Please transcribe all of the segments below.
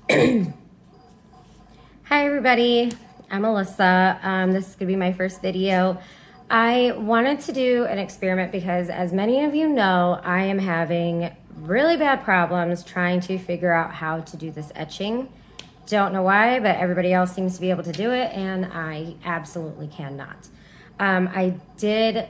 Hi everybody, I'm Alyssa. This is gonna be my first video. I wanted to do an experiment because, as many of you know, I am having really bad problems trying to figure out how to do this etching. Don't know why, but everybody else seems to be able to do it and I absolutely cannot. I did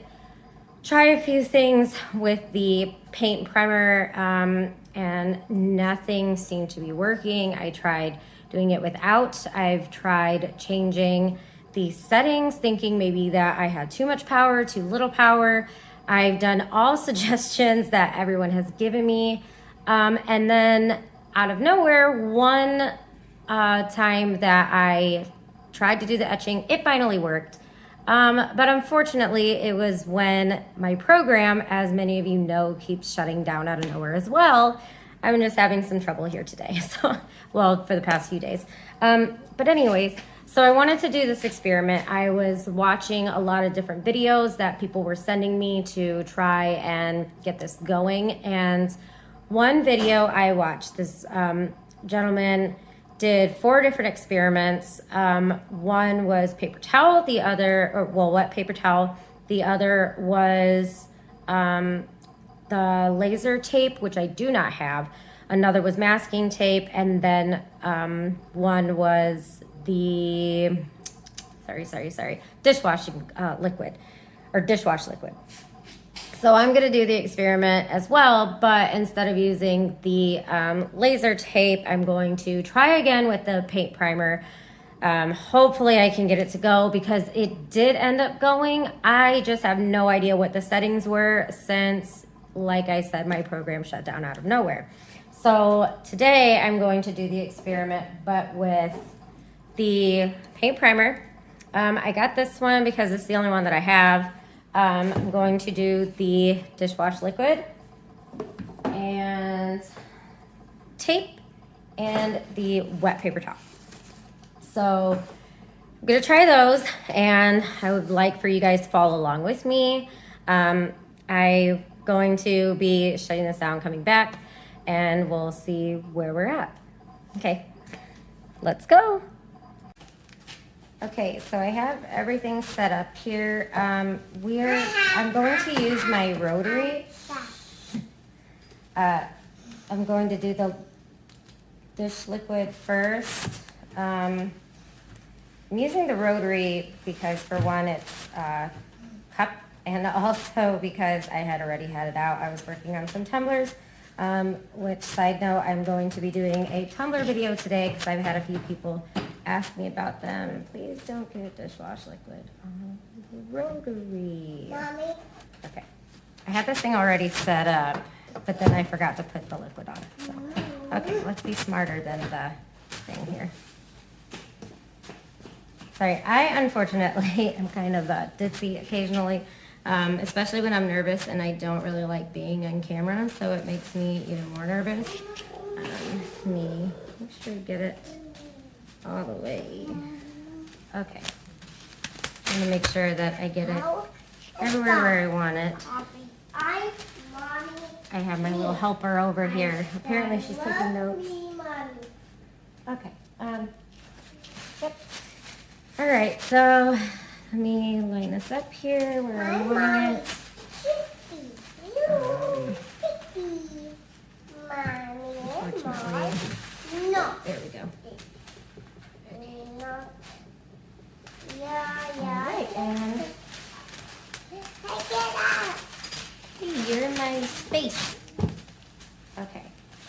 try a few things with the paint primer and nothing seemed to be working. I tried doing it without. I've tried changing the settings, thinking maybe that I had too much power, too little power. I've done all suggestions that everyone has given me. And then out of nowhere, one time that I tried to do the etching, it finally worked. But unfortunately, it was when my program, as many of you know, keeps shutting down out of nowhere as well. I'm just having some trouble here today. So, well, for the past few days. But anyways, so I wanted to do this experiment. I was watching a lot of different videos that people were sending me to try and get this going. And one video I watched, this gentleman did 4 different experiments. One was paper towel, the other, or well, wet paper towel. The other was the laser tape, which I do not have. Another was masking tape, and then one was the, dishwashing liquid, or dishwash liquid. So I'm gonna do the experiment as well, but instead of using the laser tape, I'm going to try again with the paint primer. Hopefully I can get it to go because it did end up going. I just have no idea what the settings were since, like I said, my program shut down out of nowhere. So today I'm going to do the experiment, but with the paint primer. I got this one because it's the only one that I have. I'm going to do the dishwash liquid and tape and the wet paper towel. So I'm gonna try those and I would like for you guys to follow along with me. I'm going to be shutting this down, coming back, and we'll see where we're at. Okay, let's go. Okay, so I have everything set up here. I'm going to use my rotary. I'm going to do the dish liquid first. I'm using the rotary because, for one, it's cup, and also because I had already had it out. I was working on some tumblers, which, side note, I'm going to be doing a tumbler video today because I've had a few people ask me about them. Please don't get dishwash liquid on the rotary. Mommy. Okay. I had this thing already set up, but then I forgot to put the liquid on it. So. Okay, let's be smarter than the thing here. Sorry, I unfortunately am kind of ditzy occasionally, especially when I'm nervous and I don't really like being on camera, so it makes me even more nervous. Make sure you get it all the way. Okay. I'm gonna make sure that I get it everywhere where I want it. I have my little helper over here. Apparently she's taking notes. Okay. Yep. All right, so let me line this up here where I want it. Unfortunately. No. There we go. Alright, and you're in my space. Okay.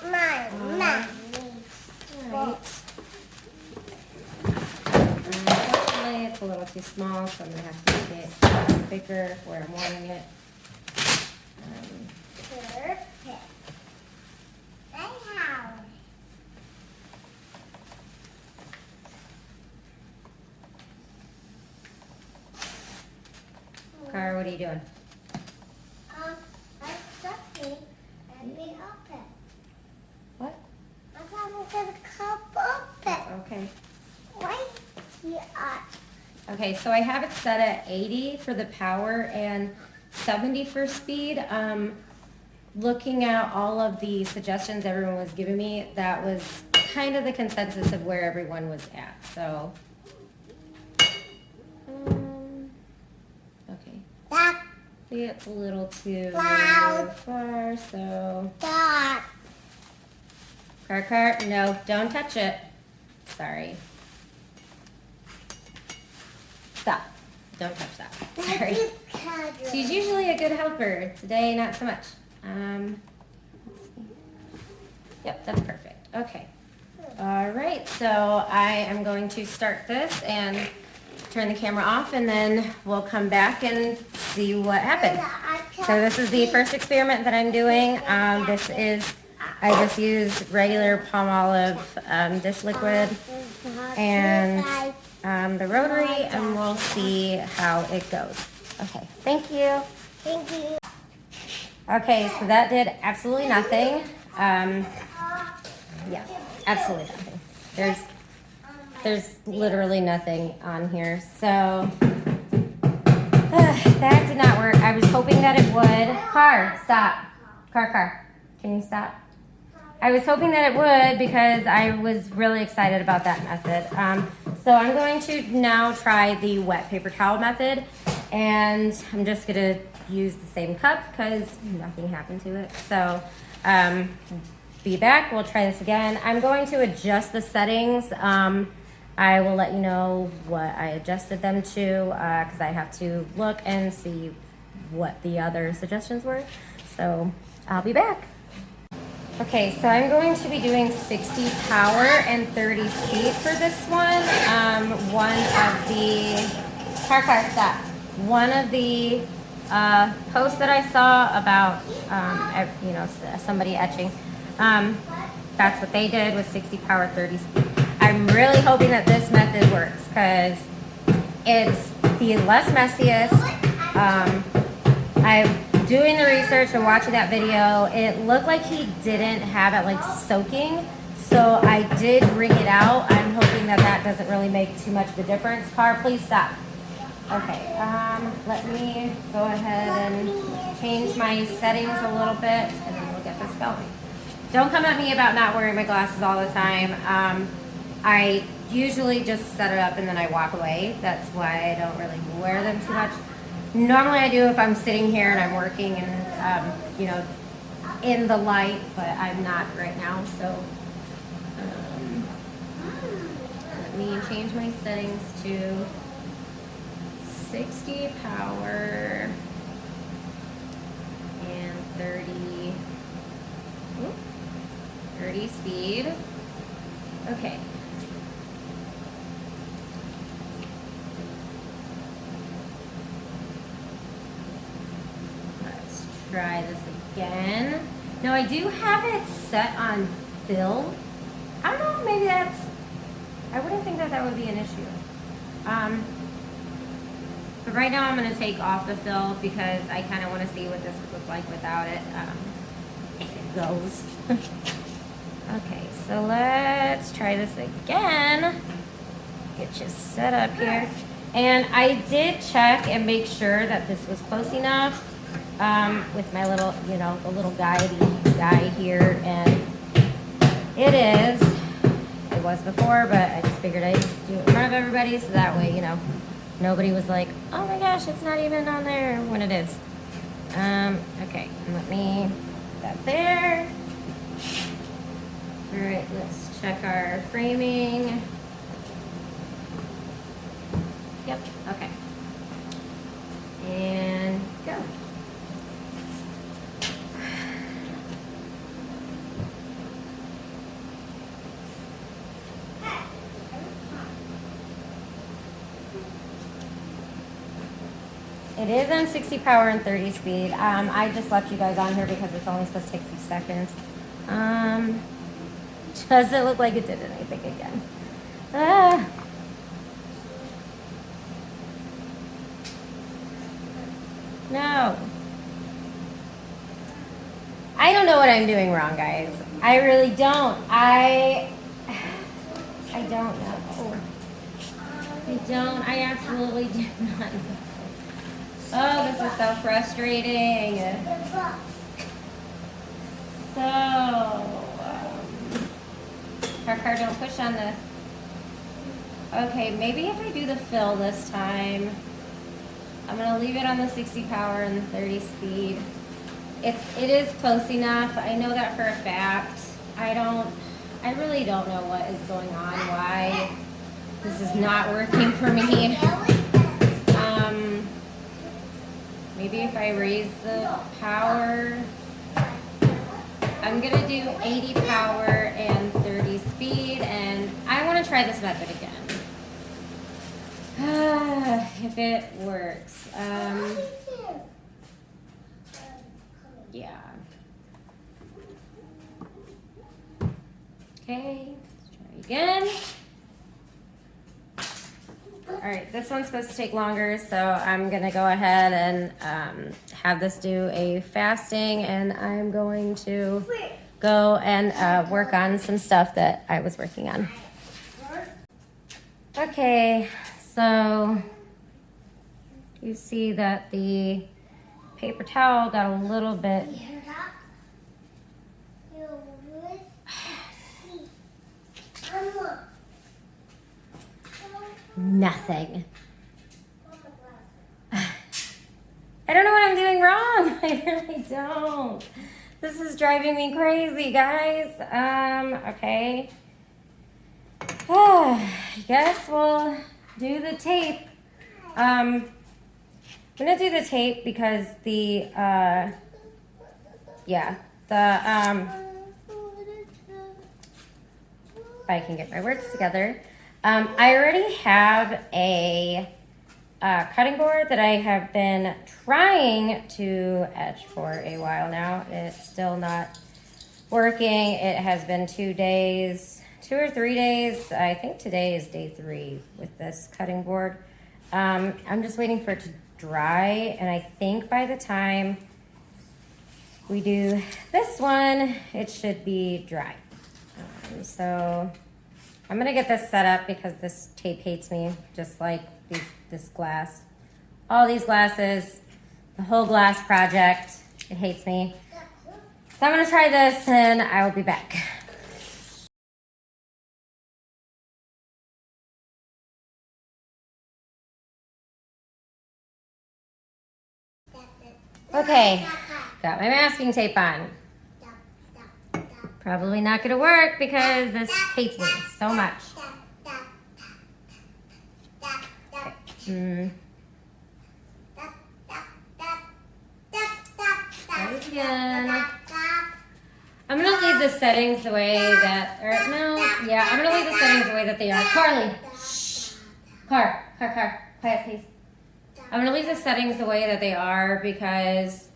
Right. Unfortunately, it's a little too small, so I'm going to have to make it bigger where I'm wanting it. Perfect. Car, what are you doing? I'm stuffing and we open. What? I'm having the cup open. Okay. Right here. Okay, so I have it set at 80 for the power and 70 for speed. Looking at all of the suggestions everyone was giving me, that was kind of the consensus of where everyone was at. So, okay. That. See, it's a little too Loud. far, so. That. Car, no, don't touch it. Sorry. Stop. Don't touch that. Sorry. She's usually a good helper. Today, not so much. Let's see. Yep, that's perfect. Okay. All right, so I am going to start this and turn the camera off, and then we'll come back and see what happened. So this is the first experiment that I'm doing. This is, I just use regular palm olive dish liquid and the rotary, and we'll see how it goes. Okay, thank you. Thank you. Okay, so that did absolutely nothing. Yeah, absolutely nothing. There's literally nothing on here. So that did not work. I was hoping that it would. Car, stop. Car. Can you stop? I was hoping that it would because I was really excited about that method. So I'm going to now try the wet paper towel method, and I'm just gonna use the same cup because nothing happened to it. So be back, we'll try this again. I'm going to adjust the settings. I will let you know what I adjusted them to because I have to look and see what the other suggestions were. So I'll be back. Okay, so I'm going to be doing 60 power and 30 speed for this one. One of the, car, stop. One of the posts that I saw about, somebody etching, that's what they did was 60 power, 30 speed. I'm really hoping that this method works because it's the less messiest. I'm doing the research and watching that video. It looked like he didn't have it like soaking, so I did wring it out. I'm hoping that that doesn't really make too much of a difference. Car, please stop. Okay, let me go ahead and change my settings a little bit, and then we'll get this going. Don't come at me about not wearing my glasses all the time. I usually just set it up and then I walk away. That's why I don't really wear them too much. Normally I do if I'm sitting here and I'm working and, in the light, but I'm not right now. So let me change my settings to 60 power and 30 speed. Okay. Let's try this again. Now I do have it set on fill. I don't know if maybe I wouldn't think that would be an issue. But right now I'm going to take off the fill because I kind of want to see what this would look like without it, if it goes. Okay, so let's try this again. Get you set up here. And I did check and make sure that this was close enough with my little, the little guy here. And it is. It was before, but I just figured I'd do it in front of everybody so that way, nobody was like, oh my gosh, it's not even on there when it is. Okay, let me put that there. All right, let's check our framing. Yep, okay. And go. It is on 60 power and 30 speed. I just left you guys on here because it's only supposed to take a few seconds. Doesn't look like it did anything again. No. I don't know what I'm doing wrong, guys. I really don't. I don't know. I absolutely do not know. Oh, this is so frustrating. So, Car, don't push on this. Okay, maybe if I do the fill this time, I'm gonna leave it on the 60 power and 30 speed. It is close enough. I know that for a fact. I really don't know what is going on, why this is not working for me. Maybe if I raise the power, I'm gonna do 80 power and 30 speed, and I wanna try this method again. If it works. Yeah. Okay, let's try again. All right, this one's supposed to take longer, so I'm gonna go ahead and have this do a fasting, and I'm going to go and work on some stuff that I was working on. Okay, so you see that the paper towel got a little bit. Nothing. I don't know what I'm doing wrong. I really don't. This is driving me crazy, guys. Okay. I guess we'll do the tape. I'm gonna do the tape because if I can get my words together. I already have a cutting board that I have been trying to etch for a while now. It's still not working. It has been 2 or 3 days. I think today is day 3 with this cutting board. I'm just waiting for it to dry, and I think by the time we do this one, it should be dry. So I'm gonna get this set up because this tape hates me, just like this glass. All these glasses, the whole glass project, it hates me. So I'm gonna try this and I will be back. Okay, got my masking tape on. Probably not gonna work because this hates me so much. Okay. Try it again. I'm gonna leave the settings the way that, I'm gonna leave the settings the way that they are. Carly, shh. Car, quiet please. I'm gonna leave the settings the way that they are because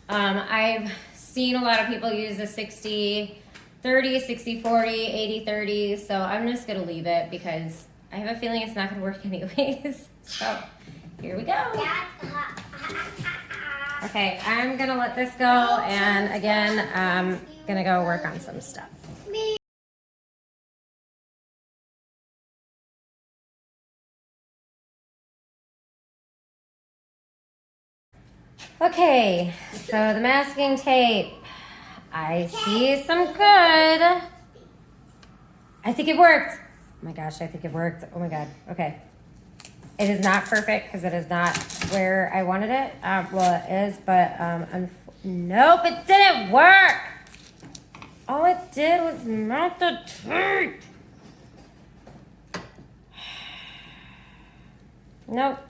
I've seen a lot of people use the 60-30, 60-40, 80-30, so I'm just gonna leave it because I have a feeling it's not gonna work anyways. So here we go. Okay, I'm gonna let this go, and again, I'm gonna go work on some stuff. Okay, so the masking tape. I see some good. I think it worked. Oh my gosh, I think it worked. Oh my God, okay. It is not perfect because it is not where I wanted it. Well, it is, but nope, it didn't work. All it did was melt the tape. Nope.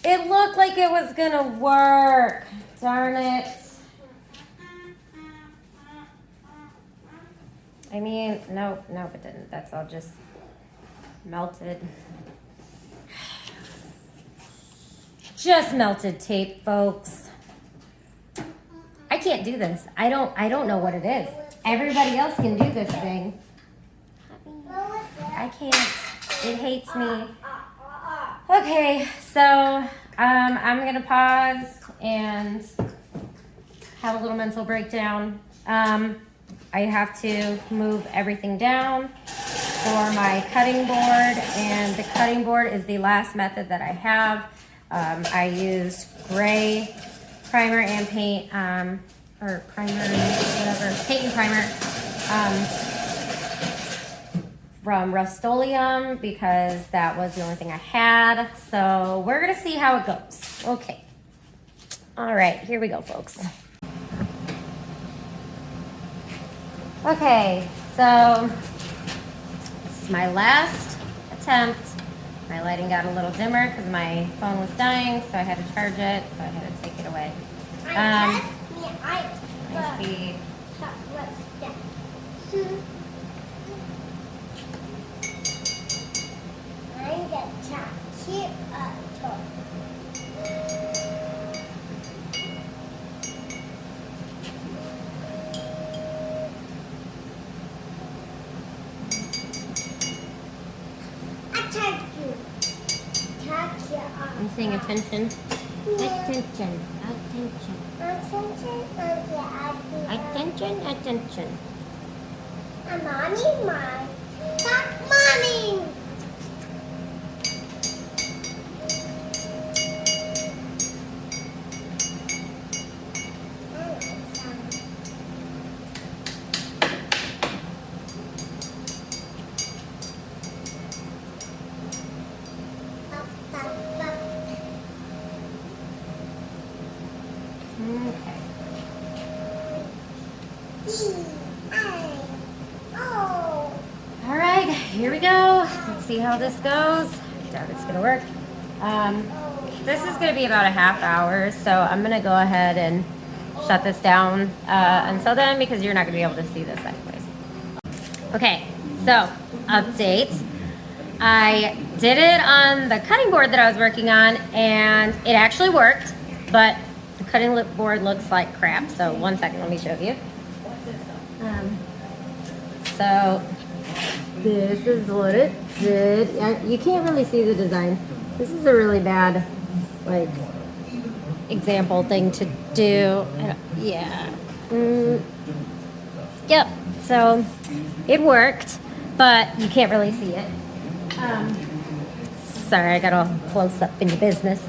It looked like it was gonna work. Darn it. I mean, nope, it didn't. That's all just melted. Just melted tape, folks. I can't do this. I don't know what it is. Everybody else can do this thing. I can't. It hates me. Okay, so I'm gonna pause and have a little mental breakdown. I have to move everything down for my cutting board, and the cutting board is the last method that I have. I used gray primer and paint or primer, whatever, paint and primer from Rust-Oleum because that was the only thing I had. So we're gonna see how it goes. Okay. All right, here we go, folks. Okay, so this is my last attempt. My lighting got a little dimmer because my phone was dying, so I had to charge it, so I had to take it away. Let me see. I'm saying attention. Attention. Attention. Attention. Mommy, mine. Mommy. Okay. All right, here we go. Let's see how this goes. I doubt it's gonna work. This is gonna be about a half hour, so I'm gonna go ahead and shut this down until then because you're not gonna be able to see this anyways. Okay, so update. I did it on the cutting board that I was working on and it actually worked, but the cutting board looks like crap. So one second, let me show you. So this is what it did. You can't really see the design. This is a really bad, like, example thing to do. Yeah. Yep. So it worked, but you can't really see it. Sorry, I got all close up in your business.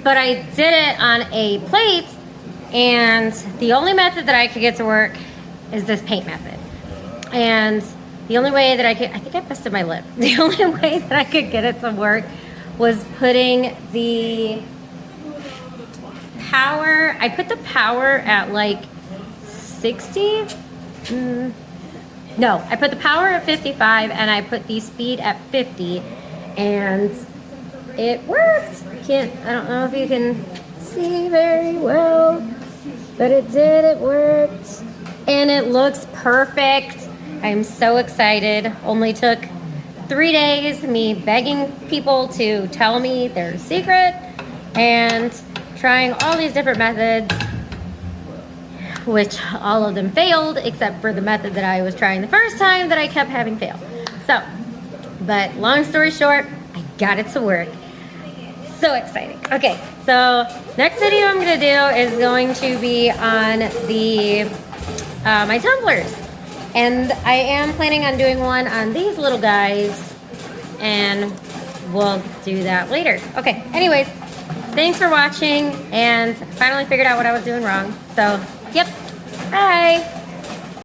But I did it on a plate, and the only method that I could get to work is this paint method. And the only way that I think I busted my lip. The only way that I could get it to work was putting the power, I put the power at like 60. No, I put the power at 55 and I put the speed at 50 and it worked. I don't know if you can see very well, but it did, it worked. And it looks perfect. I'm so excited. Only took 3 days, me begging people to tell me their secret and trying all these different methods, which all of them failed except for the method that I was trying the first time that I kept having fail. So, but long story short, I got it to work. So exciting. Okay, so next video I'm gonna do is going to be on the my tumblers. And I am planning on doing one on these little guys, and we'll do that later. Okay, anyways, thanks for watching, and finally figured out what I was doing wrong. So, yep, bye.